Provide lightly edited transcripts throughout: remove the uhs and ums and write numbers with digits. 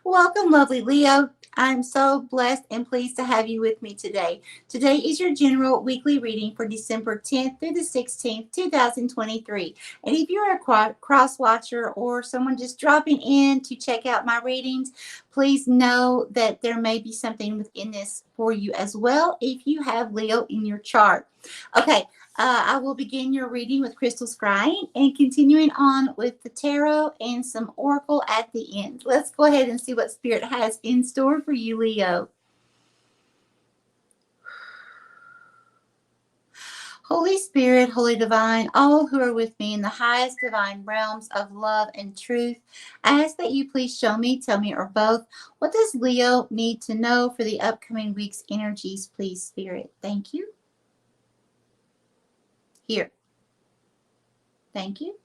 Welcome, lovely Leo. I'm so blessed and pleased to have you with me today. Today is your general weekly reading for December 10th through the 16th, 2023. And if you're a cross watcher or someone just dropping in to check out my readings, please know that there may be something within this for you as well if you have Leo in your chart. Okay, I will begin your reading with crystal scrying and continuing on with the tarot and some oracle at the end. Let's go ahead and see what Spirit has in store for you, Leo. Holy Spirit, Holy Divine, all who are with me in the highest divine realms of love and truth, I ask that you please show me, tell me, or both, what does Leo need to know for the upcoming week's energies, please, Spirit? Thank you. Here. Thank you.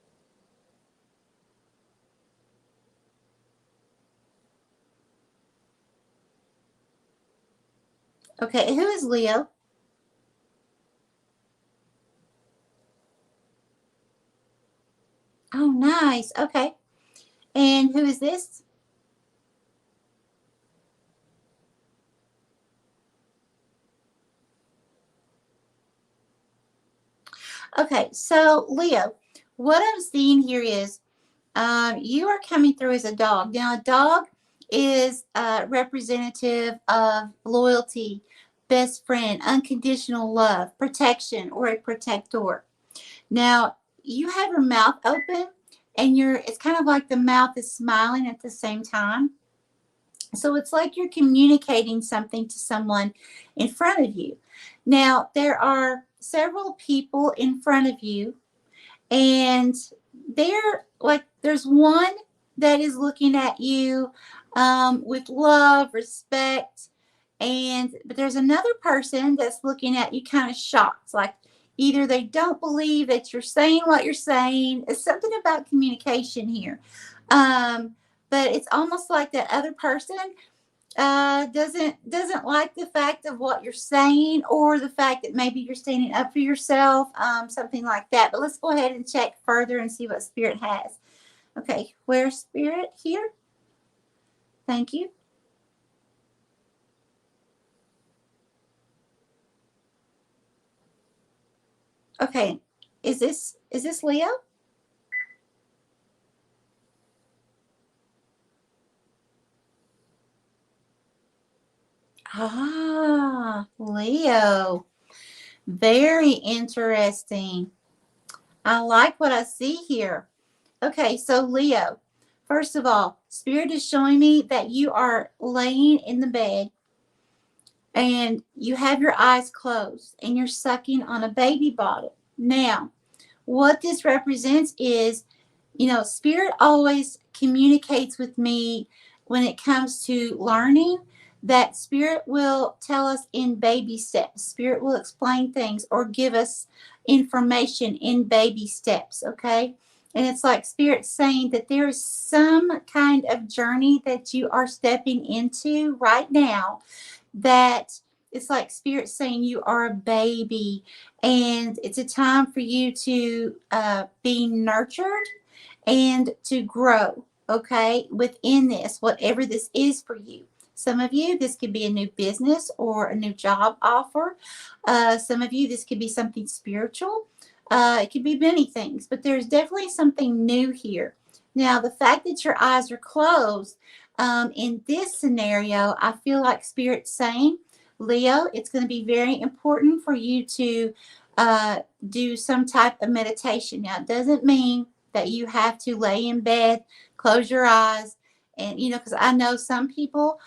Okay, who is Leo? Oh, nice. Okay. And who is this? Okay, so Leo, what I'm seeing here is you are coming through as a dog. Now, a dog is representative of loyalty, best friend, unconditional love, protection, or a protector. Now, you have your mouth open and it's kind of like the mouth is smiling at the same time. So it's like you're communicating something to someone in front of you. Now, there are several people in front of you, and there's one that is looking at you with love, respect, but there's another person that's looking at you kind of shocked, like either they don't believe that you're saying what you're saying. It's something about communication here. But it's almost like that other person doesn't like the fact of what you're saying, or the fact that maybe you're standing up for yourself, something like that. But let's go ahead and check further and see what Spirit has. Okay, where's Spirit? Here. Thank you. Okay, is this Leo? Ah, Leo. Very interesting. I like what I see here. Okay, so Leo, first of all, Spirit is showing me that you are laying in the bed and you have your eyes closed and you're sucking on a baby bottle. Now, what this represents is, Spirit always communicates with me when it comes to learning, that Spirit will tell us in baby steps. Spirit will explain things or give us information in baby steps, okay? And it's like Spirit saying that there is some kind of journey that you are stepping into right now, that it's like Spirit saying you are a baby and it's a time for you to be nurtured and to grow, okay, within this, whatever this is for you. Some of you, this could be a new business or a new job offer. Some of you, this could be something spiritual. It could be many things, but there's definitely something new here. Now, the fact that your eyes are closed, in this scenario, I feel like Spirit's saying, Leo, it's going to be very important for you to do some type of meditation. Now, it doesn't mean that you have to lay in bed, close your eyes, and because I know some people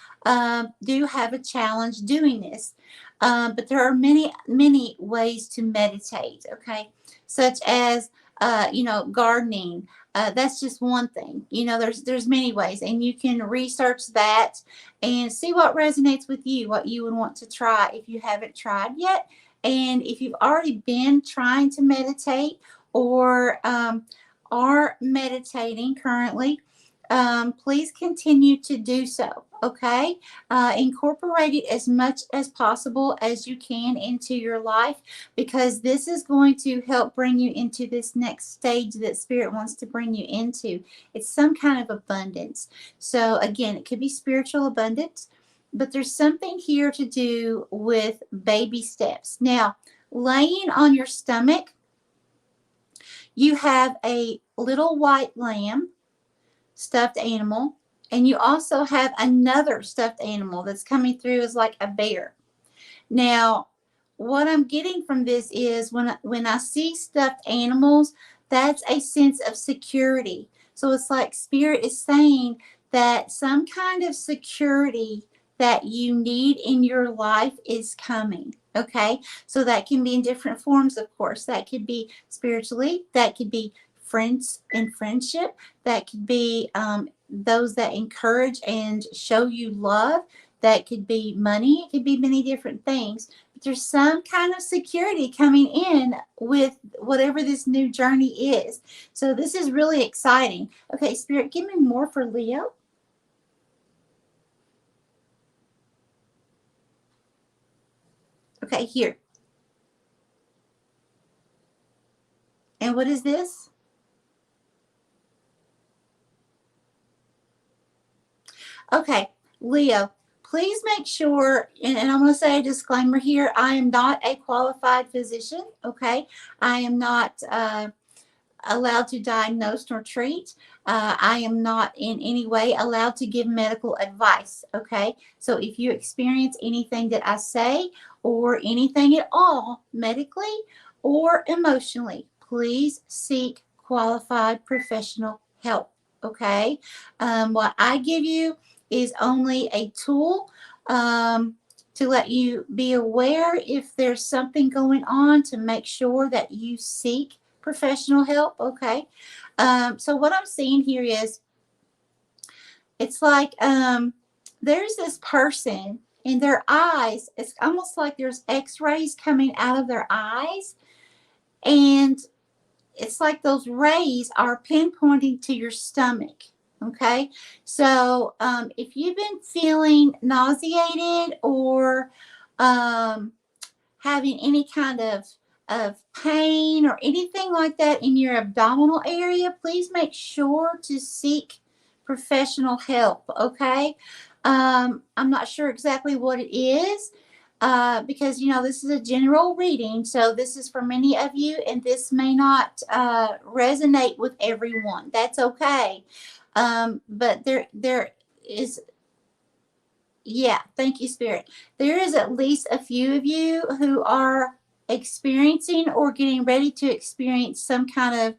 do have a challenge doing this, but there are many ways to meditate. Okay, such as gardening. That's just one thing. There's many ways, and you can research that and see what resonates with you, what you would want to try if you haven't tried yet. And if you've already been trying to meditate or are meditating currently, please continue to do so. Okay, incorporate it as much as possible as you can into your life, because this is going to help bring you into this next stage that Spirit wants to bring you into. It's some kind of abundance. So again, it could be spiritual abundance, but there's something here to do with baby steps. Now, laying on your stomach, you have a little white lamb, stuffed animal, and you also have another stuffed animal that's coming through as like a bear. Now, what I'm getting from this is when I see stuffed animals, that's a sense of security. So it's like Spirit is saying that some kind of security that you need in your life is coming. Okay, so that can be in different forms, of course. That could be spiritually, that could be friends and friendship, that could be those that encourage and show you love. That could be money. It could be many different things. But there's some kind of security coming in with whatever this new journey is. So this is really exciting. Okay, Spirit, give me more for Leo. Okay, here. And what is this? Okay, Leo, please make sure, and I'm going to say a disclaimer here, I am not a qualified physician, okay? I am not allowed to diagnose nor treat. I am not in any way allowed to give medical advice, okay? So if you experience anything that I say or anything at all medically or emotionally, please seek qualified professional help, okay? What I give you is only a tool to let you be aware if there's something going on, to make sure that you seek professional help. Okay. So what I'm seeing here is it's like there's this person in their eyes. It's almost like there's x-rays coming out of their eyes, and it's like those rays are pinpointing to your stomach. Okay, so if you've been feeling nauseated or having any kind of pain or anything like that in your abdominal area, please make sure to seek professional help. Okay, I'm not sure exactly what it is. Because this is a general reading, so this is for many of you, and this may not resonate with everyone. That's okay. But there is, yeah, thank you, Spirit. There is at least a few of you who are experiencing or getting ready to experience some kind of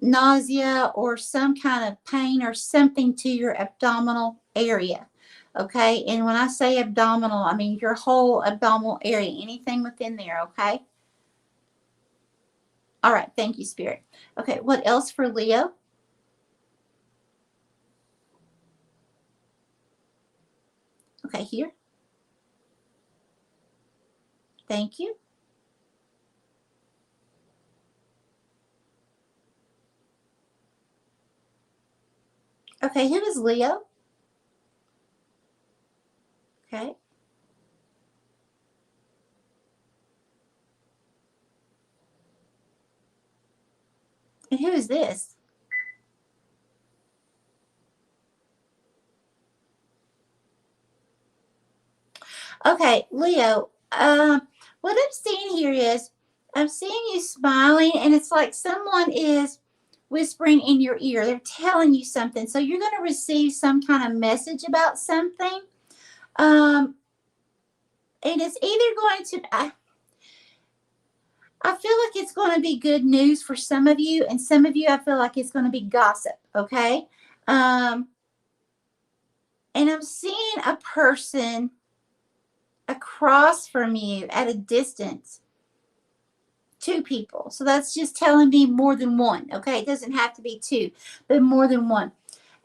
nausea or some kind of pain or something to your abdominal area. Okay, and when I say abdominal, I mean your whole abdominal area, anything within there. Okay. All right, thank you, Spirit. Okay, what else for Leo? Okay, here. Thank you. Okay, who is Leo? Okay. And who is this? Okay, Leo, what I'm seeing here is I'm seeing you smiling, and it's like someone is whispering in your ear. They're telling you something. So you're going to receive some kind of message about something. And it's either going to, I feel like it's going to be good news for some of you, and some of you, I feel like it's going to be gossip. Okay. And I'm seeing a person across from you at a distance. Two people. So that's just telling me more than one. Okay. It doesn't have to be two, but more than one.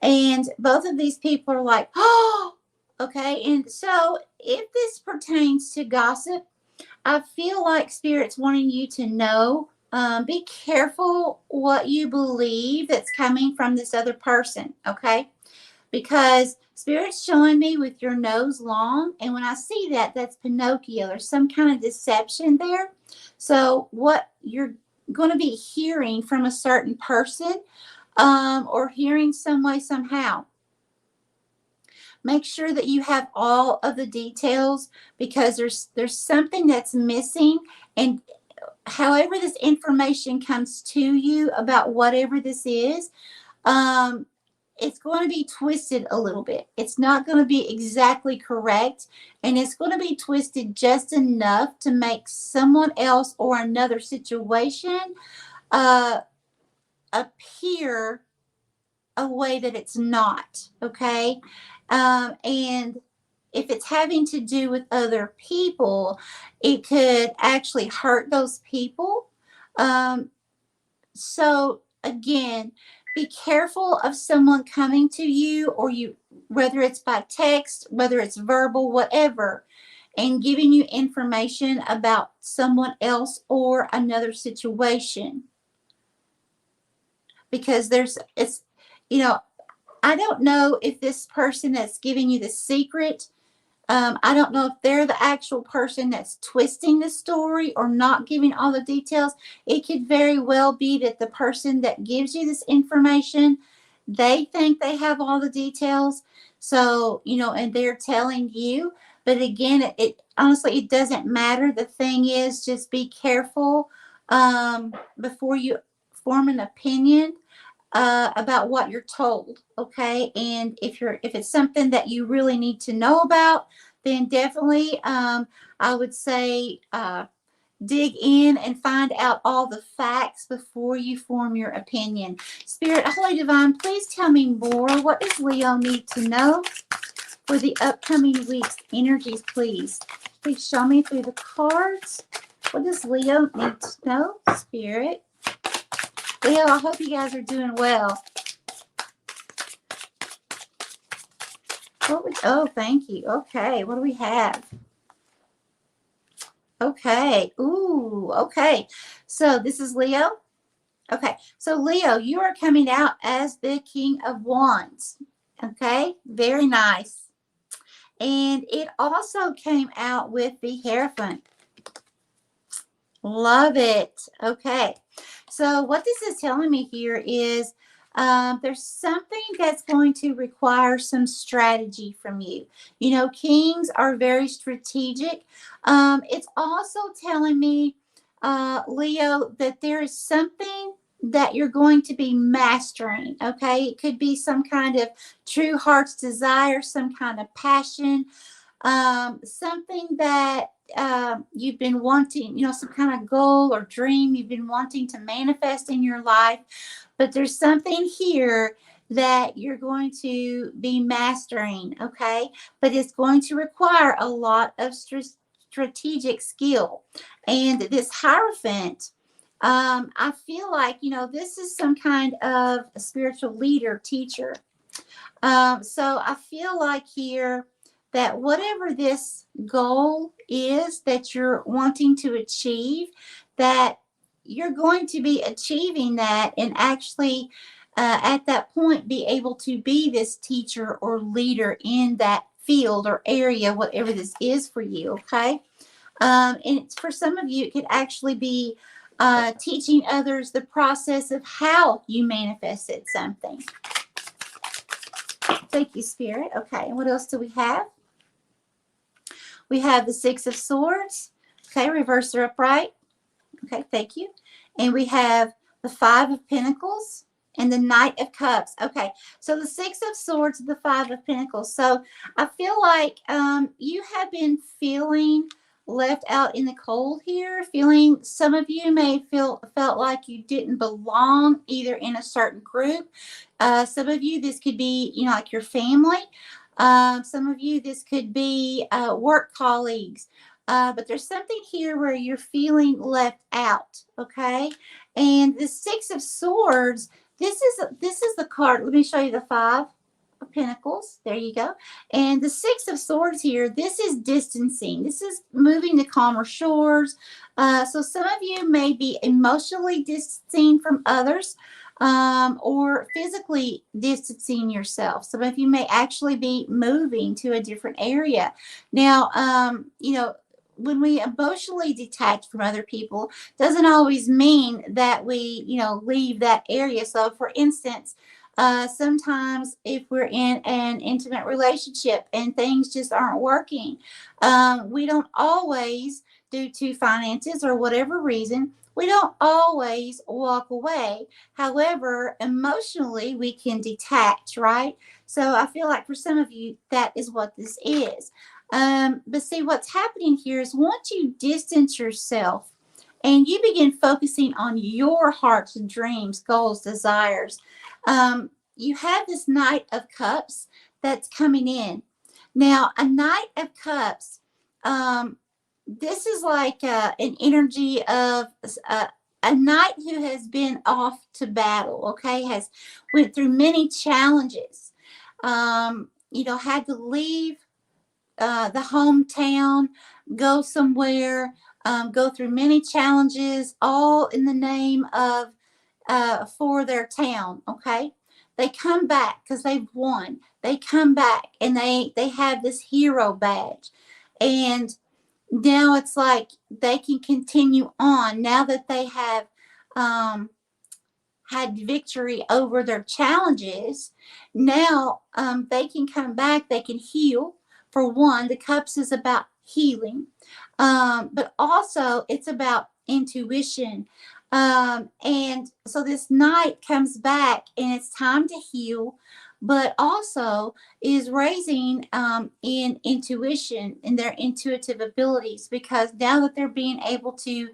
And both of these people are like, oh, okay. And so if this pertains to gossip, I feel like Spirit's wanting you to know Be careful what you believe that's coming from this other person, okay? Because Spirit's showing me with your nose long, and when I see that, that's Pinocchio. There's some kind of deception there. So what you're going to be hearing from a certain person, or hearing some way, somehow, make sure that you have all of the details, because there's something that's missing. And however this information comes to you about whatever this is, it's going to be twisted a little bit. It's not going to be exactly correct, and it's going to be twisted just enough to make someone else or another situation appear a way that it's not, okay? And if it's having to do with other people, it could actually hurt those people. So again, be careful of someone coming to you, or you, whether it's by text, whether it's verbal, whatever, and giving you information about someone else or another situation. Because I don't know if this person that's giving you the secret, I don't know if they're the actual person that's twisting the story or not giving all the details. It could very well be that the person that gives you this information, they think they have all the details. So, and they're telling you. But again, it honestly, it doesn't matter. The thing is, just be careful before you form an opinion about what you're told, okay? And if it's something that you really need to know about, then definitely I would say dig in and find out all the facts before you form your opinion. Spirit, Holy Divine, please tell me more. What does Leo need to know for the upcoming week's energies, please? Please show me through the cards. What does Leo need to know, Spirit? Leo, I hope you guys are doing well. Oh, thank you. Okay, what do we have? Okay. Ooh, okay. So this is Leo. Okay, so Leo, you are coming out as the King of Wands. Okay, very nice. And it also came out with the Hierophant. Love it. Okay. So what this is telling me here is there's something that's going to require some strategy from you. Kings are very strategic. It's also telling me, Leo, that there is something that you're going to be mastering. Okay. It could be some kind of true heart's desire, some kind of passion, something that you've been wanting, some kind of goal or dream you've been wanting to manifest in your life. But there's something here that you're going to be mastering, okay? But it's going to require a lot of strategic skill. And this Hierophant, I feel like, this is some kind of a spiritual leader, teacher. So I feel like here that whatever this goal is that you're wanting to achieve, that you're going to be achieving that, and actually at that point be able to be this teacher or leader in that field or area, whatever this is for you, okay? And for some of you, it could actually be teaching others the process of how you manifested something. Thank you, Spirit. Okay, and what else do we have? We have the Six of Swords. Okay, reverse or upright. Okay, thank you. And we have the Five of Pentacles and the Knight of Cups. Okay, so the Six of Swords and the Five of Pentacles. So I feel like you have been feeling left out in the cold here. Some of you may felt like you didn't belong either in a certain group. Some of you, this could be, like your family. Some of you, this could be work colleagues. But there's something here where you're feeling left out, okay? And the Six of Swords, this is the card. Let me show you the Five of Pentacles. There you go. And the Six of Swords here, this is distancing. This is moving to calmer shores. So some of you may be emotionally distancing from others, or physically distancing yourself. Some of you may actually be moving to a different area. Now, when we emotionally detach from other people, doesn't always mean that we, leave that area. So, for instance, sometimes if we're in an intimate relationship and things just aren't working, we don't always, due to finances or whatever reason, we don't always walk away. However, emotionally, we can detach, right? So I feel like for some of you, that is what this is. But see, what's happening here is once you distance yourself and you begin focusing on your heart's dreams, goals, desires, you have this Knight of Cups that's coming in. Now, a Knight of Cups, this is like an energy of a knight who has been off to battle, okay, has went through many challenges, had to leave the hometown, go somewhere, go through many challenges, all in the name of for their town, okay? They come back because they've won. They come back and they have this hero badge. And now it's like they can continue on now that they have had victory over their challenges. Now they can come back, they can heal. For one, the cups is about healing, but also it's about intuition. And so this knight comes back and it's time to heal, but also is raising in intuition, in their intuitive abilities, because now that they're being able to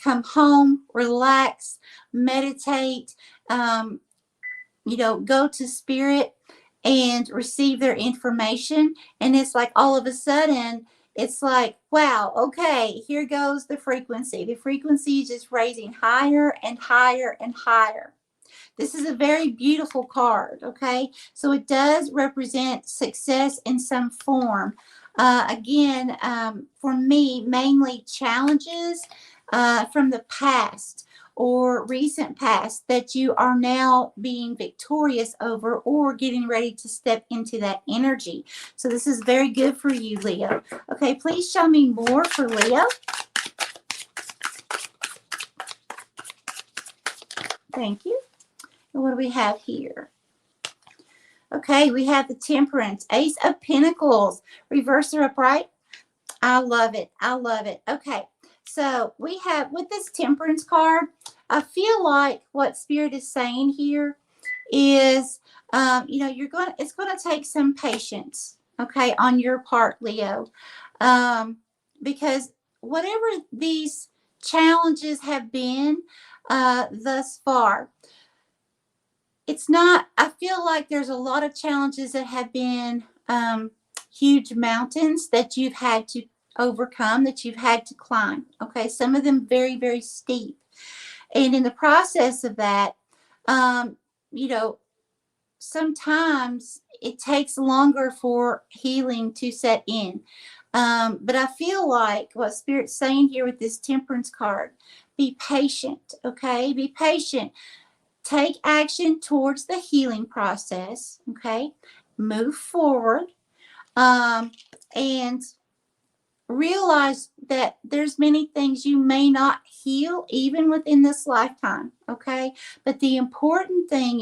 come home, relax, meditate, go to spirit and receive their information. And it's like all of a sudden, it's like, wow, okay, here goes the frequency. The frequency is just raising higher and higher and higher. This is a very beautiful card, okay? So it does represent success in some form. Again, for me, mainly challenges from the past or recent past that you are now being victorious over or getting ready to step into that energy. So this is very good for you, Leo. Okay, please show me more for Leo. Thank you. And what do we have here? Okay, we have the Temperance, Ace of Pentacles, reverse or upright. I love it. I love it. Okay, so we have with this Temperance card, I feel like what Spirit is saying here is, it's going to take some patience, okay, on your part, Leo, because whatever these challenges have been thus far, it's not, I feel like there's a lot of challenges that have been huge mountains that you've had to overcome, that you've had to climb. Okay, some of them very, very steep. And in the process of that, sometimes it takes longer for healing to set in. But I feel like what Spirit's saying here with this Temperance card, be patient, okay? Be patient. Take action towards the healing process, okay? Move forward, and realize that there's many things you may not heal even within this lifetime, okay? But the important thing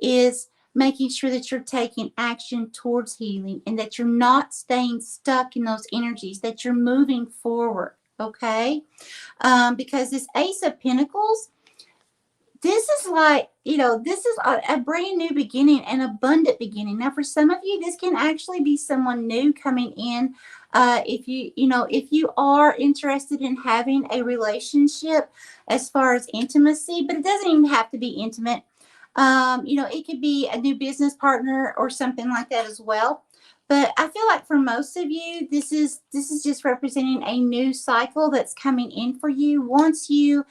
is making sure that you're taking action towards healing and that you're not staying stuck in those energies, that you're moving forward, okay? Because this Ace of Pentacles, this is like, this is a brand new beginning, an abundant beginning. Now, for some of you, this can actually be someone new coming in. If you are interested in having a relationship as far as intimacy, but it doesn't even have to be intimate. It could be a new business partner or something like that as well. But I feel like for most of you, this is just representing a new cycle that's coming in for you once you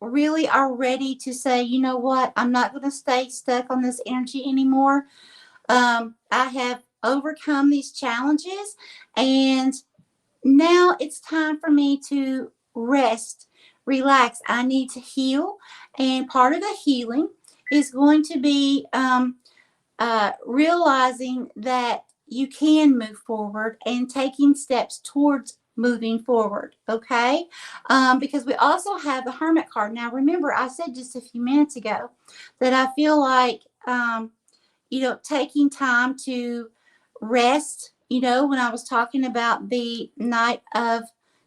really are ready to say, you know what, I'm not going to stay stuck on this energy anymore. I have overcome these challenges, and now it's time for me to rest, relax. I need to heal. And part of the healing is going to be realizing that you can move forward and taking steps towards moving forward. Okay. Because we also have the Hermit card. Now, remember, I said just a few minutes ago that I feel like, taking time to rest, when I was talking about the Knight of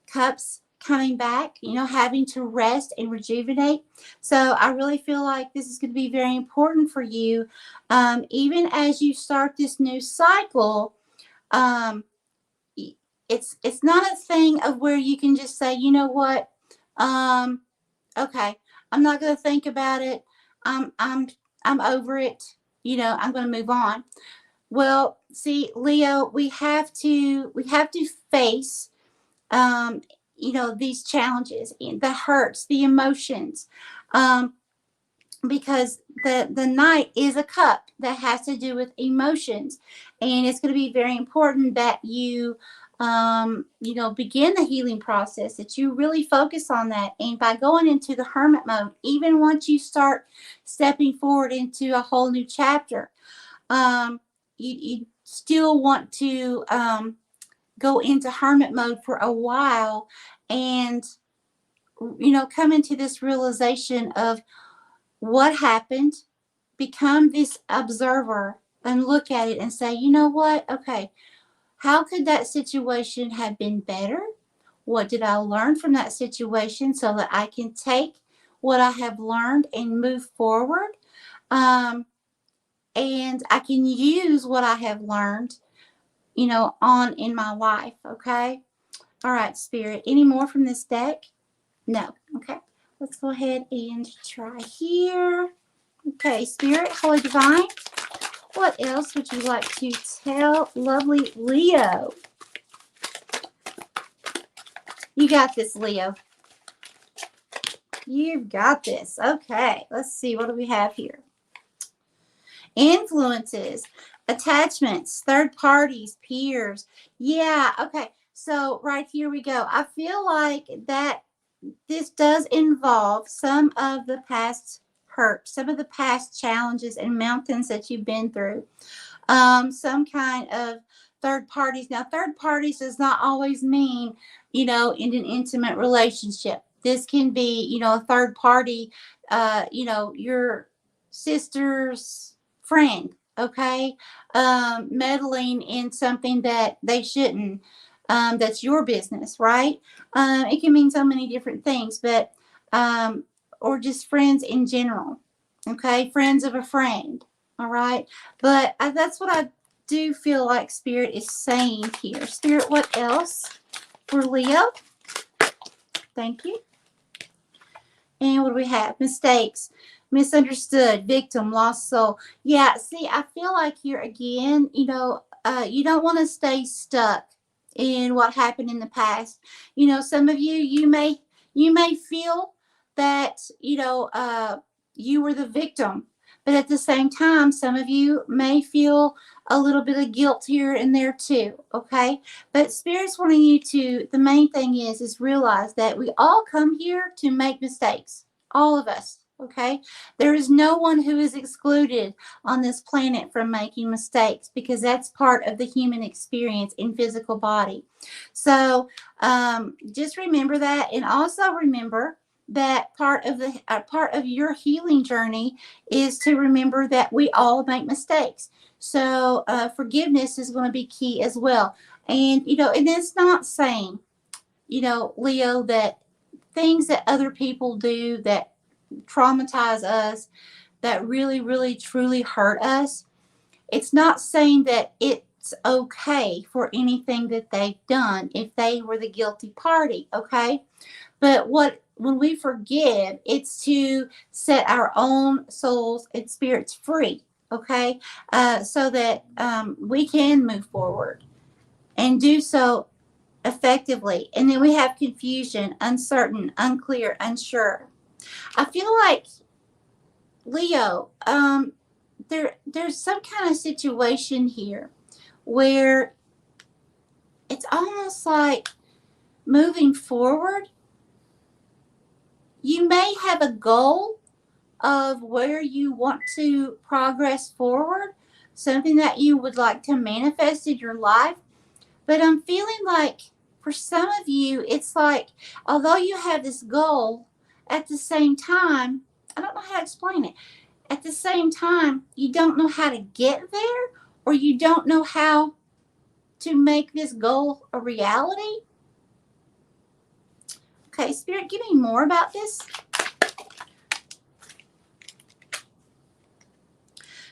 Cups coming back, having to rest and rejuvenate. So I really feel like this is going to be very important for you. Even as you start this new cycle, um, it's not a thing of where you can just say, you know what, okay, I'm not going to think about it. I'm over it. I'm going to move on. Well, see, Leo, we have to face, these challenges, the hurts, the emotions, because the Knight is a cup that has to do with emotions, and it's going to be very important that you begin the healing process, that you really focus on that. And by going into the Hermit mode, even once you start stepping forward into a whole new chapter, you still want to go into Hermit mode for a while, and come into this realization of what happened, become this observer and look at it and say, you know what, okay, how could that situation have been better? What did I learn from that situation so that I can take what I have learned and move forward? And I can use what I have learned, on in my life. Okay. All right, Spirit. Any more from this deck? No. Okay. Let's go ahead and try here. Okay, Spirit, Holy Divine, what else would you like to tell lovely Leo? You got this, Leo. You've got this. Okay, let's see. What do we have here? Influences, attachments, third parties, peers. Yeah, okay. So right here we go. I feel like that this does involve some of the past hurt, some of the past challenges and mountains that you've been through. Some kind of third parties. Now, third parties does not always mean, in an intimate relationship. This can be, a third party, your sister's friend, okay, meddling in something that they shouldn't. That's your business, right? It can mean so many different things, but or just friends in general, okay, friends of a friend, all right. But that's what I do feel like Spirit is saying here. Spirit, what else for Leo? Thank you. And what do we have? Mistakes, misunderstood, victim, lost soul. Yeah, see, I feel like here again, you don't want to stay stuck in what happened in the past. Some of you may feel that, you were the victim, but at the same time, some of you may feel a little bit of guilt here and there too, okay? But Spirit's wanting you to, the main thing is realize that we all come here to make mistakes. All of us, okay? There is no one who is excluded on this planet from making mistakes, because that's part of the human experience in physical body. So just remember that, and also remember that part of your healing journey is to remember that we all make mistakes. So forgiveness is going to be key as well. And and it's not saying, Leo, that things that other people do that traumatize us, that really, really, truly hurt us, it's not saying that it's okay for anything that they've done if they were the guilty party, okay? But when we forgive, it's to set our own souls and spirits free, okay? So that we can move forward and do so effectively. And then we have confusion, uncertain, unclear, unsure. I feel like, Leo, there's some kind of situation here where it's almost like moving forward. You may have a goal of where you want to progress forward, something that you would like to manifest in your life. But I'm feeling like for some of you, it's like, although you have this goal, at the same time, I don't know how to explain it. At the same time, you don't know how to get there, or you don't know how to make this goal a reality. Okay, Spirit, give me more about this.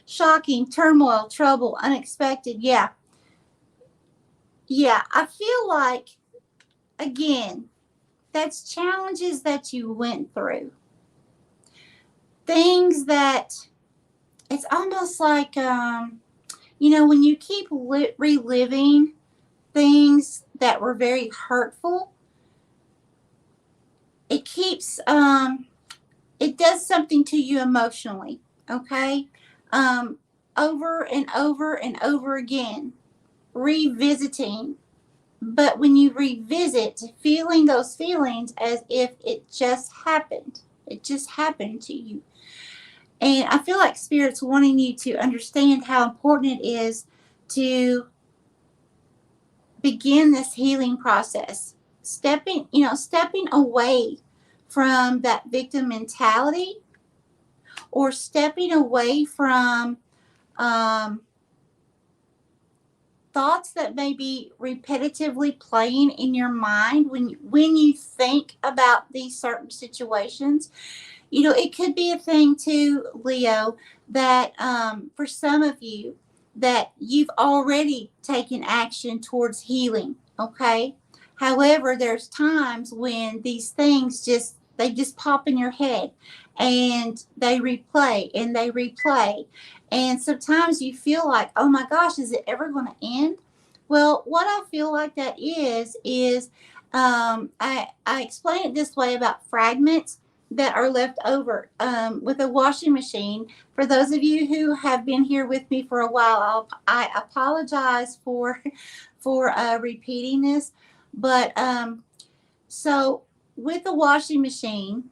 Shocking, turmoil, trouble, unexpected. Yeah. Yeah, I feel like, again, that's challenges that you went through. Things that, it's almost like, when you keep reliving things that were very hurtful, it keeps, it does something to you emotionally, okay? Over and over and over again, revisiting. But when you revisit, feeling those feelings as if it just happened to you. And I feel like Spirit's wanting you to understand how important it is to begin this healing process. Stepping away from that victim mentality, or stepping away from thoughts that may be repetitively playing in your mind when you think about these certain situations. It could be a thing too, Leo, that for some of you, that you've already taken action towards healing, okay? However, there's times when these things they just pop in your head, and they replay and they replay. And sometimes you feel like, oh my gosh, is it ever going to end? Well, what I feel like that is I explain it this way about fragments that are left over with a washing machine. For those of you who have been here with me for a while, I apologize for repeating this, but so with the washing machine,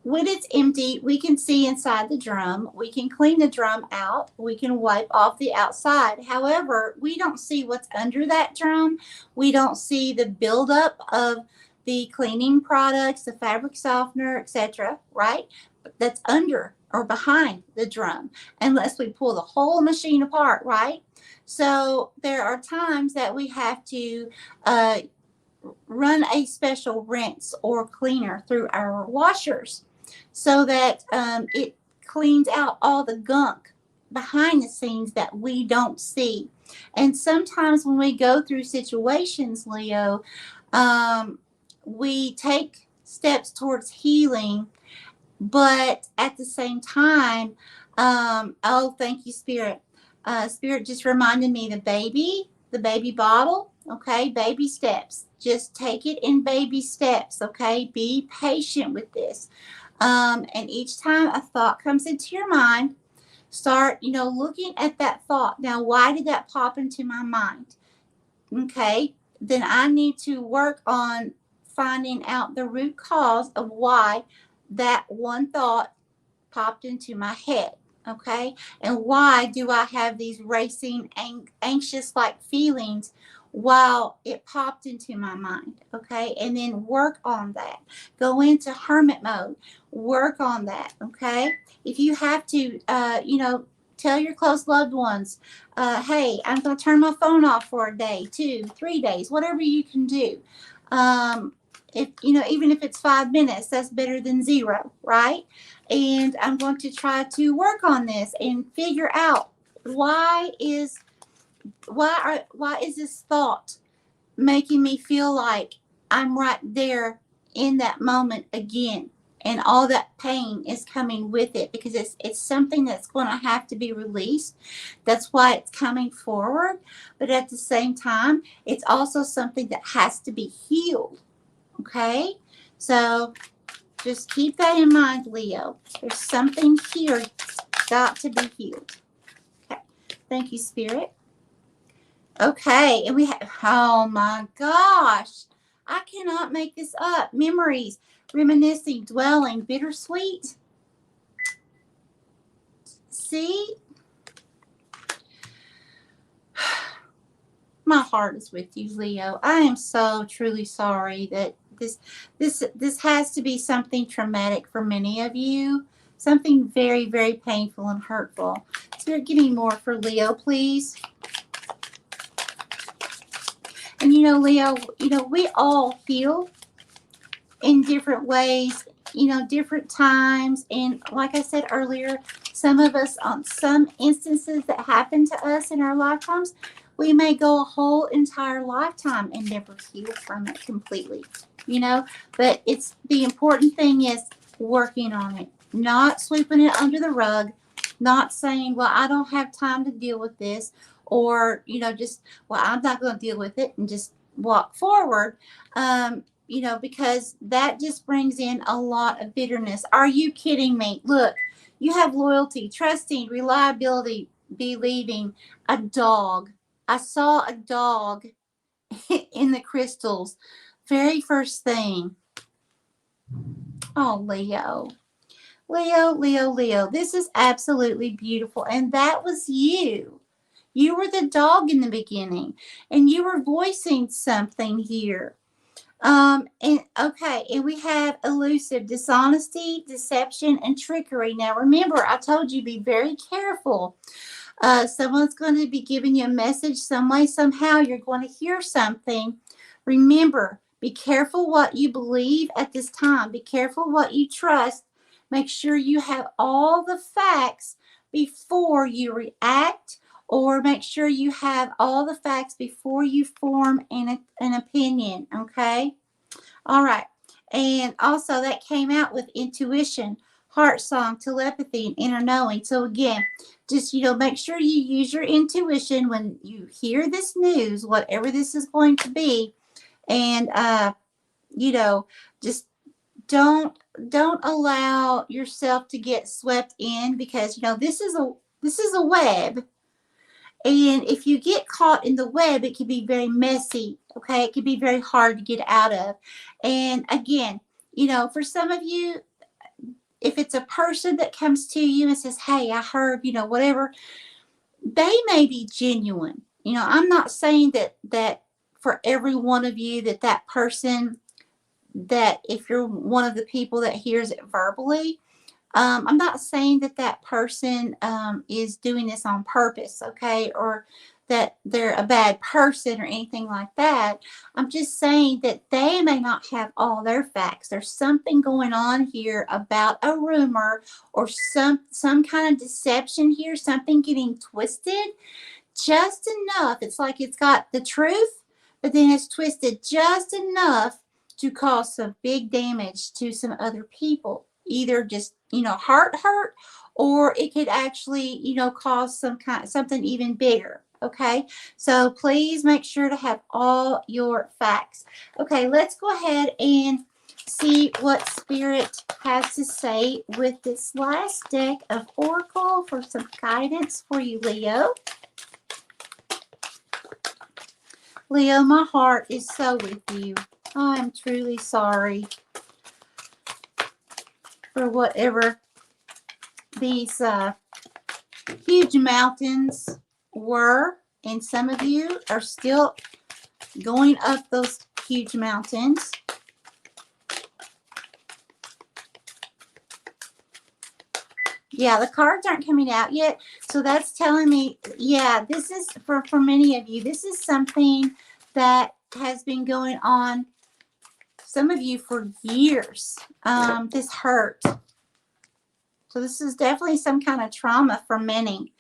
when it's empty, we can see inside the drum. We can clean the drum out. We can wipe off the outside. However, we don't see what's under that drum. We don't see the buildup of the cleaning products, the fabric softener, etc., right? That's under or behind the drum, unless we pull the whole machine apart, right? So there are times that we have to run a special rinse or cleaner through our washers, so that it cleans out all the gunk behind the scenes that we don't see. And sometimes when we go through situations, Leo, we take steps towards healing, but at the same time, oh, thank you, Spirit. Spirit just reminded me the baby bottle, okay? Baby steps. Just take it in baby steps, okay? Be patient with this. And each time a thought comes into your mind, start, looking at that thought. Now, why did that pop into my mind? Okay, then I need to work on finding out the root cause of why that one thought popped into my head. Okay, and why do I have these racing, anxious like feelings while it popped into my mind? Okay, and then work on that. Go into hermit mode, work on that. Okay, if you have to, tell your close loved ones, hey, I'm going to turn my phone off for a day, 2, 3 days, whatever you can do. If even if it's 5 minutes, that's better than 0, right? And I'm going to try to work on this and figure out why is this thought making me feel like I'm right there in that moment again, and all that pain is coming with it, because it's something that's going to have to be released. That's why it's coming forward. But at the same time, it's also something that has to be healed. Okay, So just keep that in mind, Leo. There's something here that's got to be healed. Okay. Thank you, Spirit. Okay. And we have, oh my gosh. I cannot make this up. Memories, reminiscing, dwelling, bittersweet. See? My heart is with you, Leo. I am so truly sorry that this has to be something traumatic for many of you. Something very, very painful and hurtful. Spirit, give me more for Leo, please. And Leo, we all heal in different ways, different times. And like I said earlier, some of us, on some instances that happen to us in our lifetimes, we may go a whole entire lifetime and never heal from it completely, but it's the important thing is working on it, not sweeping it under the rug, not saying, well, I don't have time to deal with this, or, just, well, I'm not going to deal with it and just walk forward. Because that just brings in a lot of bitterness. Are you kidding me? Look, you have loyalty, trusting, reliability, believing, a dog. I saw a dog in the crystals. Very first thing. Oh, Leo. Leo, Leo, Leo. This is absolutely beautiful. And that was you. You were the dog in the beginning. And you were voicing something here. And we have elusive, dishonesty, deception, and trickery. Now, remember, I told you be very careful. Someone's going to be giving you a message some way, somehow. You're going to hear something. Remember, be careful what you believe at this time. Be careful what you trust. Make sure you have all the facts before you react, or make sure you have all the facts before you form an opinion, okay? All right. And also that came out with intuition, heart song, telepathy, and inner knowing. So again, just, make sure you use your intuition when you hear this news, whatever this is going to be. And, just don't allow yourself to get swept in, because, this is a web. And if you get caught in the web, it can be very messy. Okay. It can be very hard to get out of. And again, for some of you, if it's a person that comes to you and says, hey, I heard, whatever, they may be genuine. I'm not saying that for every one of you that person, that if you're one of the people that hears it verbally, I'm not saying that person is doing this on purpose, okay, or that they're a bad person or anything like that. I'm just saying that they may not have all their facts. There's something going on here about a rumor or some kind of deception here, something getting twisted just enough. It's like it's got the truth, but then it's twisted just enough to cause some big damage to some other people. Either just, heart hurt, or it could actually, cause something even bigger. Okay. So please make sure to have all your facts. Okay. Let's go ahead and see what Spirit has to say with this last deck of Oracle for some guidance for you, Leo. Leo, my heart is so with you. I'm truly sorry for whatever these huge mountains were, and some of you are still going up those huge mountains. Yeah, the cards aren't coming out yet, so that's telling me, yeah, this is for many of you, this is something that has been going on, some of you, for years. This hurt. So this is definitely some kind of trauma for many.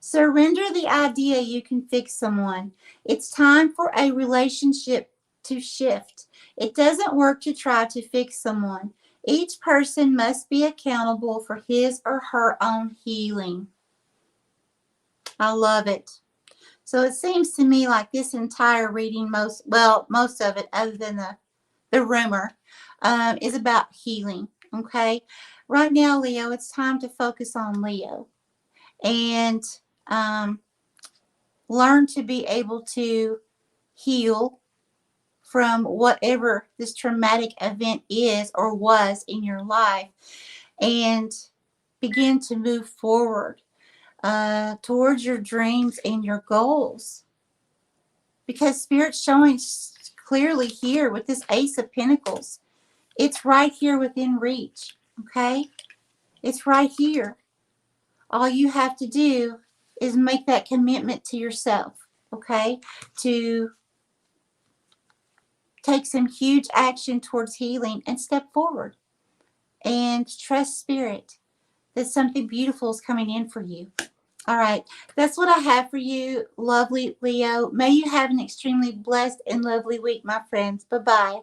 Surrender the idea you can fix someone. It's time for a relationship to shift. It doesn't work to try to fix someone. Each person must be accountable for his or her own healing. I love it. So it seems to me like this entire reading, most of it, other than the rumor, is about healing. Okay. Right now, Leo, it's time to focus on Leo and learn to be able to heal from whatever this traumatic event is or was in your life, and begin to move forward towards your dreams and your goals. Because Spirit's showing clearly here with this Ace of Pentacles, it's right here within reach. Okay? It's right here. All you have to do is make that commitment to yourself. Okay? To take some huge action towards healing and step forward. And trust Spirit that something beautiful is coming in for you. All right. That's what I have for you, lovely Leo. May you have an extremely blessed and lovely week, my friends. Bye-bye.